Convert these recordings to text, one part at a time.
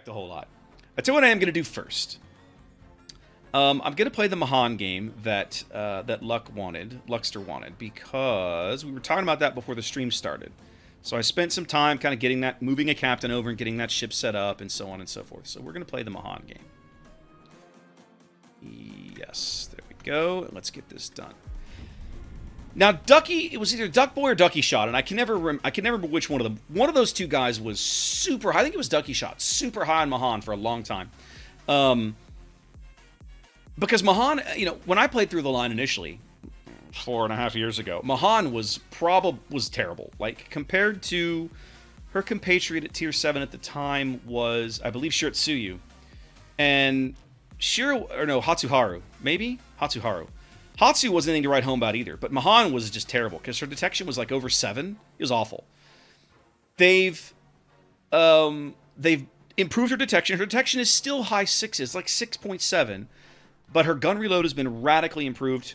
expect a whole lot. I tell you what I am going to do first. I'm going to play the Mahan game that Luckster wanted, because we were talking about that before the stream started. So I spent some time kind of moving a captain over and getting that ship set up and so on and so forth. So we're going to play the Mahan game. Yes, there we go. Let's get this done. Now, Ducky, it was either Duck Boy or Ducky Shot, and I can never remember which one of them. One of those two guys was super high. I think it was Ducky Shot, super high on Mahan for a long time. Because Mahan, when I played through the line initially, 4.5 years ago, Mahan was terrible. Like, compared to her compatriot at Tier 7 at the time was, I believe, Shiratsuyu. And Hatsuharu. Maybe? Hatsuharu. Hatsu wasn't anything to write home about either, but Mahan was just terrible because her detection was like over 7. It was awful. They've improved her detection. Her detection is still high 6s, like 6.7, but her gun reload has been radically improved.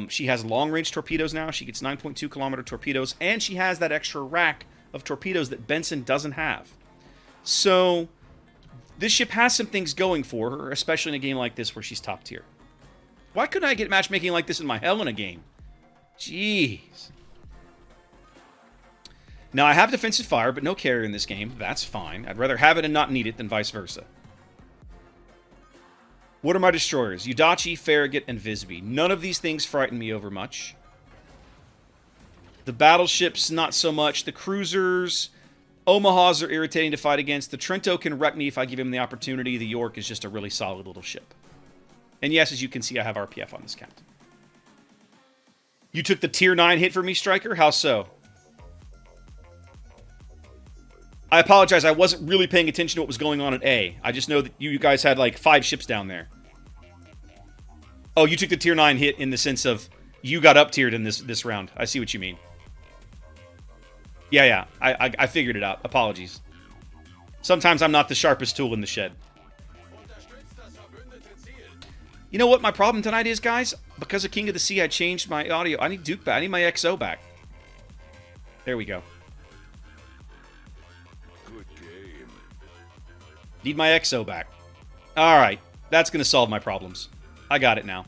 She has long-range torpedoes now. She gets 9.2-kilometer torpedoes, and she has that extra rack of torpedoes that Benson doesn't have. So this ship has some things going for her, especially in a game like this where she's top tier. Why couldn't I get matchmaking like this in my Helena game? Jeez. Now, I have defensive fire, but no carrier in this game. That's fine. I'd rather have it and not need it than vice versa. What are my destroyers? Udachi, Farragut, and Visby. None of these things frighten me over much. The battleships, not so much. The cruisers, Omahas are irritating to fight against. The Trento can wreck me if I give him the opportunity. The York is just a really solid little ship. And yes, as you can see, I have RPF on this captain. You took the Tier 9 hit for me, Striker? How so? I apologize, I wasn't really paying attention to what was going on at A. I just know that you guys had like 5 ships down there. Oh, you took the Tier 9 hit in the sense of you got up-tiered in this round. I see what you mean. Yeah, I figured it out. Apologies. Sometimes I'm not the sharpest tool in the shed. You know what my problem tonight is, guys? Because of King of the Sea, I changed my audio. I need Duke back. I need my XO back. There we go. Good game. Need my XO back. Alright. That's going to solve my problems. I got it now.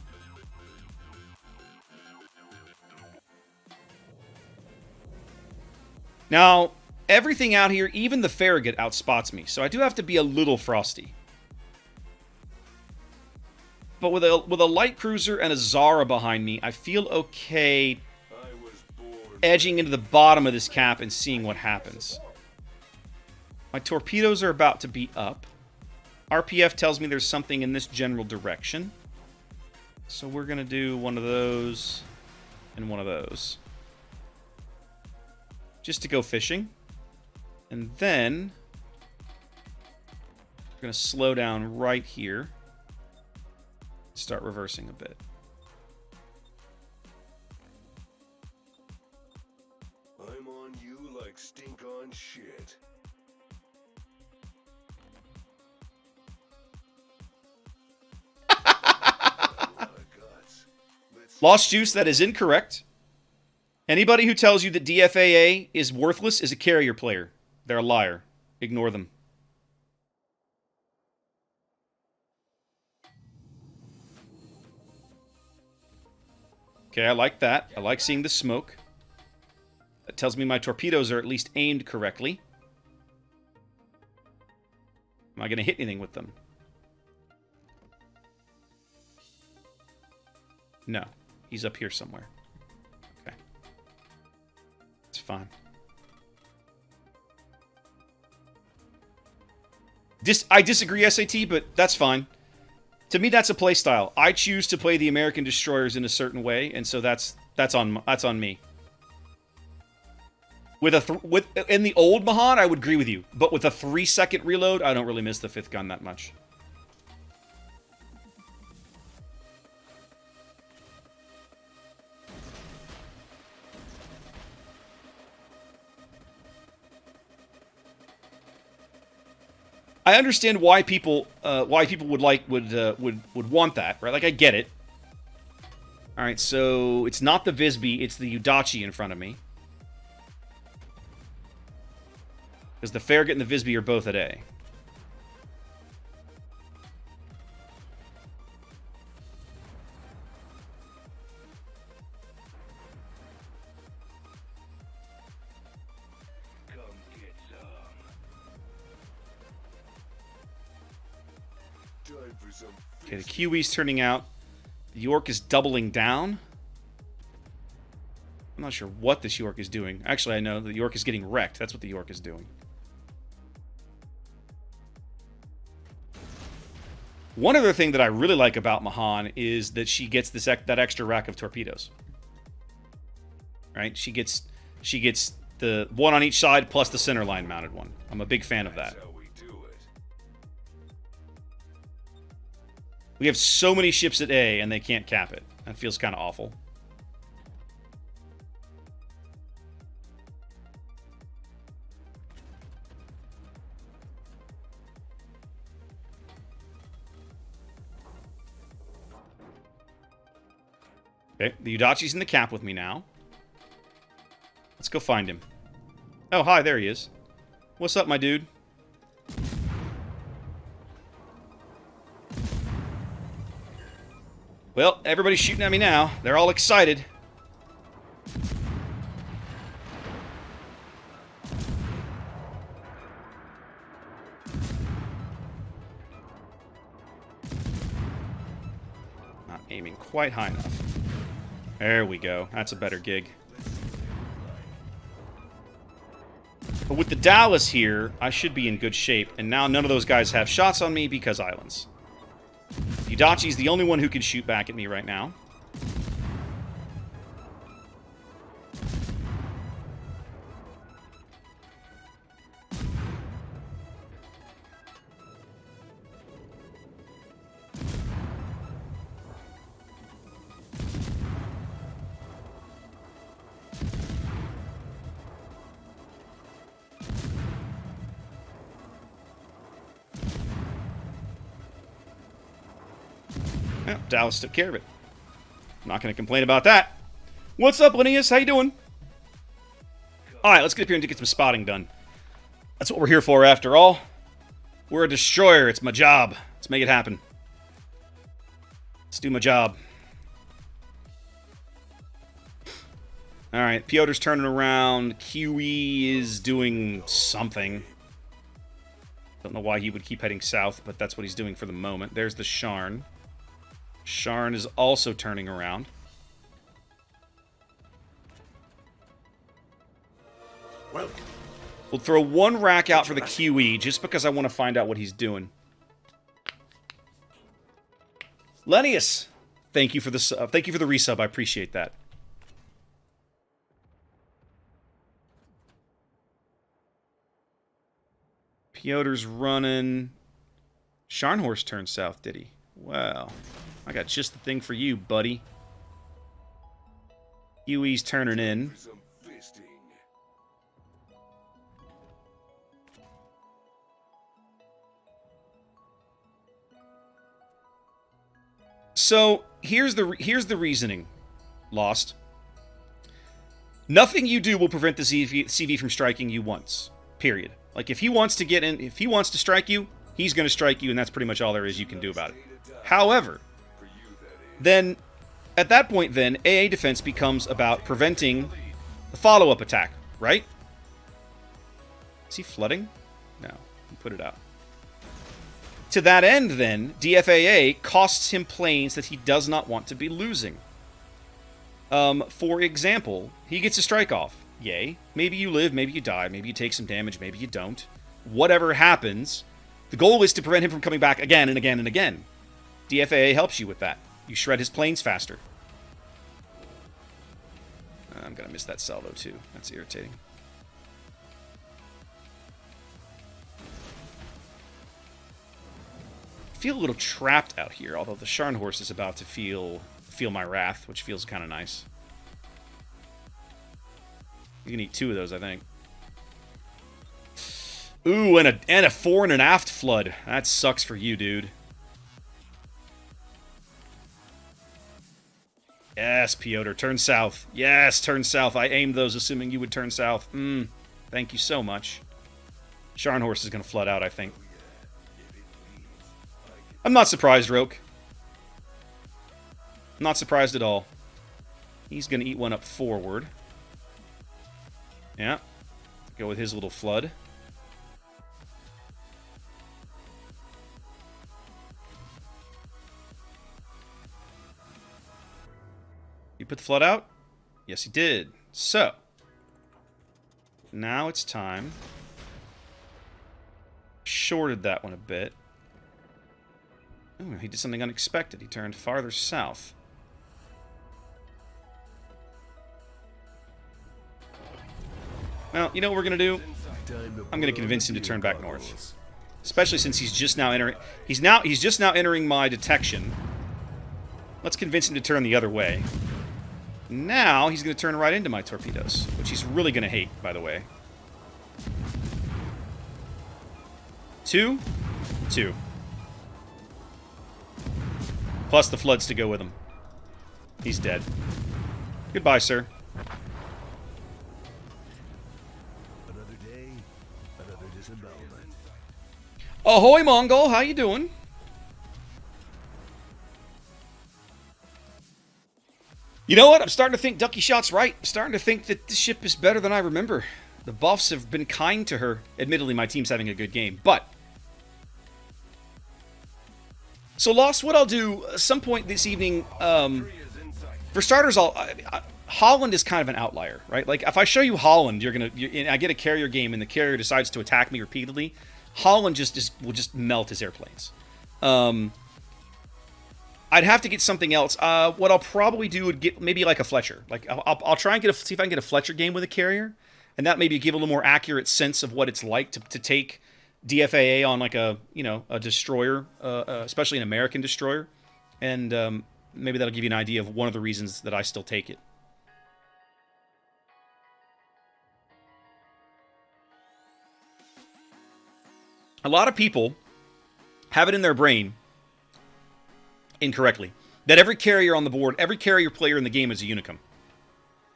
Now, everything out here, even the Farragut, outspots me. So I do have to be a little frosty. But with a light cruiser and a Zara behind me, I feel okay edging into the bottom of this cap and seeing what happens. My torpedoes are about to be up. RPF tells me there's something in this general direction. So we're going to do one of those and one of those. Just to go fishing. And then we're going to slow down right here. Start reversing a bit. I'm on you like stink on shit. Lost Juice, that is incorrect. Anybody who tells you that DFAA is worthless is a carrier player. They're a liar. Ignore them. Okay, I like that. I like seeing the smoke. That tells me my torpedoes are at least aimed correctly. Am I going to hit anything with them? No. He's up here somewhere. Okay. It's fine. I disagree, SAT, but that's fine. To me, that's a play style. I choose to play the American destroyers in a certain way, and so that's on me. In the old Mahan, I would agree with you, but with a 3-second reload, I don't really miss the 5th gun that much. I understand why people would want that, right? Like, I get it. All right, so it's not the Visby, it's the Udachi in front of me. Because the Farragut and the Visby are both at A. Time for some Okay, the QE's turning out. The York is doubling down. I'm not sure what this York is doing. Actually, I know the York is getting wrecked. That's what the York is doing. One other thing that I really like about Mahan is that she gets that extra rack of torpedoes. Right? She gets the one on each side plus the center line mounted one. I'm a big fan of that. That's how we do it. We have so many ships at A and they can't cap it. That feels kind of awful. Okay, the Udachi's in the cap with me now. Let's go find him. Oh, hi, there he is. What's up, my dude? Well, everybody's shooting at me now. They're all excited. Not aiming quite high enough. There we go. That's a better gig. But with the Dallas here, I should be in good shape. And now none of those guys have shots on me because islands. Udachi's the only one who can shoot back at me right now. Yeah, Dallas took care of it. I'm not going to complain about that. What's up, Linnaeus? How you doing? Alright, let's get up here and get some spotting done. That's what we're here for, after all. We're a destroyer. It's my job. Let's make it happen. Let's do my job. Alright, Piotr's turning around. QE is doing something. Don't know why he would keep heading south, but that's what he's doing for the moment. There's the Sharn. Sharn is also turning around. Welcome. We'll throw one rack out for the QE just because I want to find out what he's doing. Lennius, thank you for the resub. I appreciate that. Piotr's running. Scharnhorst turned south, did he? Wow. I got just the thing for you, buddy. QE's turning in. Some fisting. So here's the reasoning. Lost. Nothing you do will prevent the CV from striking you once. Period. Like if he wants to get in, if he wants to strike you, he's going to strike you, and that's pretty much all there is you can do about it. However, then at that point, then AA defense becomes about preventing the follow-up attack, right? Is he flooding? No, he put it out. To that end, then, DFAA costs him planes that he does not want to be losing. For example, he gets a strike off. Yay. Maybe you live, maybe you die, maybe you take some damage, maybe you don't. Whatever happens, the goal is to prevent him from coming back again and again and again. DFAA helps you with that. You shred his planes faster. I'm going to miss that salvo, too. That's irritating. I feel a little trapped out here, although the Scharnhorst is about to feel my wrath, which feels kind of nice. You can eat 2 of those, I think. Ooh, and a fore and an aft flood. That sucks for you, dude. Yes, Piotr, turn south. Yes, turn south. I aimed those assuming you would turn south. Thank you so much. Scharnhorst is going to flood out, I think. I'm not surprised, Roke. I'm not surprised at all. He's going to eat one up forward. Yeah. Go with his little flood. put the flood out? Yes, he did. So, now it's time. Shorted that one a bit. Oh, he did something unexpected. He turned farther south. Well, you know what we're going to do? I'm going to convince him to turn back north. Especially since he's just now entering... He's just now entering my detection. Let's convince him to turn the other way. Now, he's going to turn right into my torpedoes, which he's really going to hate, by the way. 2. 2. Plus the floods to go with him. He's dead. Goodbye, sir. Another day, another disembowelment. Ahoy, Mongol! How you doing? You know what? I'm starting to think Ducky Shot's right. I'm starting to think that this ship is better than I remember. The buffs have been kind to her. Admittedly, my team's having a good game, but... So, Lost, what I'll do at some point this evening, for starters, Holland is kind of an outlier, right? Like, if I show you Holland, I get a carrier game and the carrier decides to attack me repeatedly, Holland will just melt his airplanes. I'd have to get something else. What I'll probably do would get maybe like a Fletcher. Like, I'll try and see if I can get a Fletcher game with a carrier, and that maybe give a little more accurate sense of what it's like to take DFAA on like a destroyer, especially an American destroyer, and maybe that'll give you an idea of one of the reasons that I still take it. A lot of people have it in their brain, incorrectly, that every carrier on the board, every carrier player in the game is a Unicum.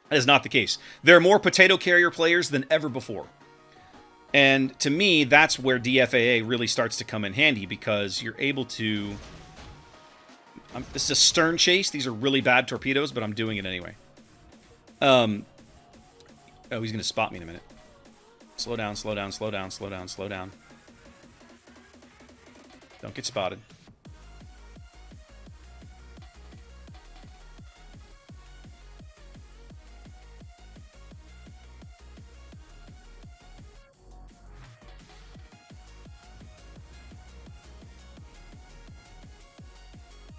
That is not the case. There are more potato carrier players than ever before. And to me, that's where DFAA really starts to come in handy, because you're able to... this is a stern chase. These are really bad torpedoes, but I'm doing it anyway. Oh, he's going to spot me in a minute. Slow down, slow down, slow down, slow down, slow down. Don't get spotted.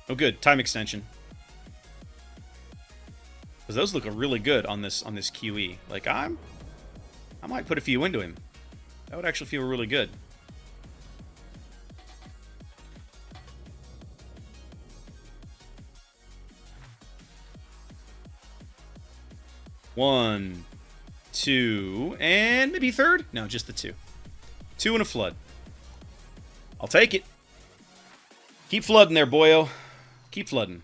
Oh, good. Time extension. Because those look really good on this QE. Like, I might put a few into him. That would actually feel really good. One, two, and maybe third? No, just the two. 2 and a flood. I'll take it. Keep flooding there, boyo. Keep flooding.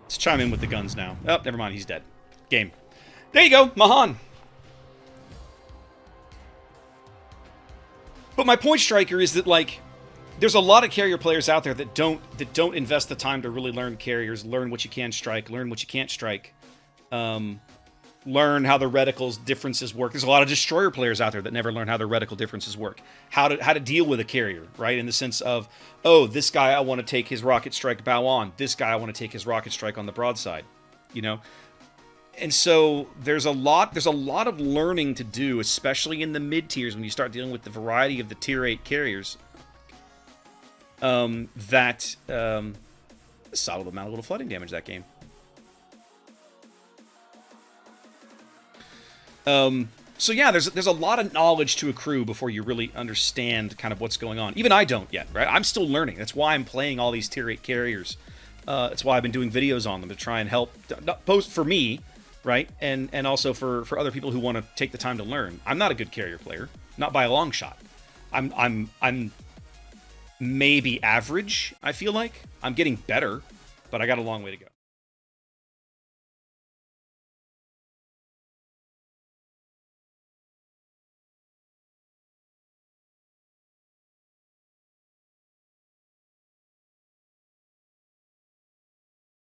Let's chime in with the guns now. Oh, never mind. He's dead. Game. There you go. Mahan. But my point, Striker, is that, like, there's a lot of carrier players out there that don't invest the time to really learn carriers, learn what you can strike, learn what you can't strike. Learn how the reticles differences work. There's a lot of destroyer players out there that never learn how the reticle differences work. How to deal with a carrier, right? In the sense of, oh, this guy I want to take his rocket strike bow on. This guy I want to take his rocket strike on the broadside. You know? And so there's a lot of learning to do, especially in the mid tiers when you start dealing with the variety of the tier 8 carriers. Solid amount of little flooding damage that game. So yeah, there's a lot of knowledge to accrue before you really understand kind of what's going on. Even I don't yet, right? I'm still learning. That's why I'm playing all these tier 8 carriers. That's why I've been doing videos on them, to try and help post for me, right? And also for other people who want to take the time to learn. I'm not a good carrier player, not by a long shot. I'm maybe average, I feel like. I'm getting better, but I got a long way to go.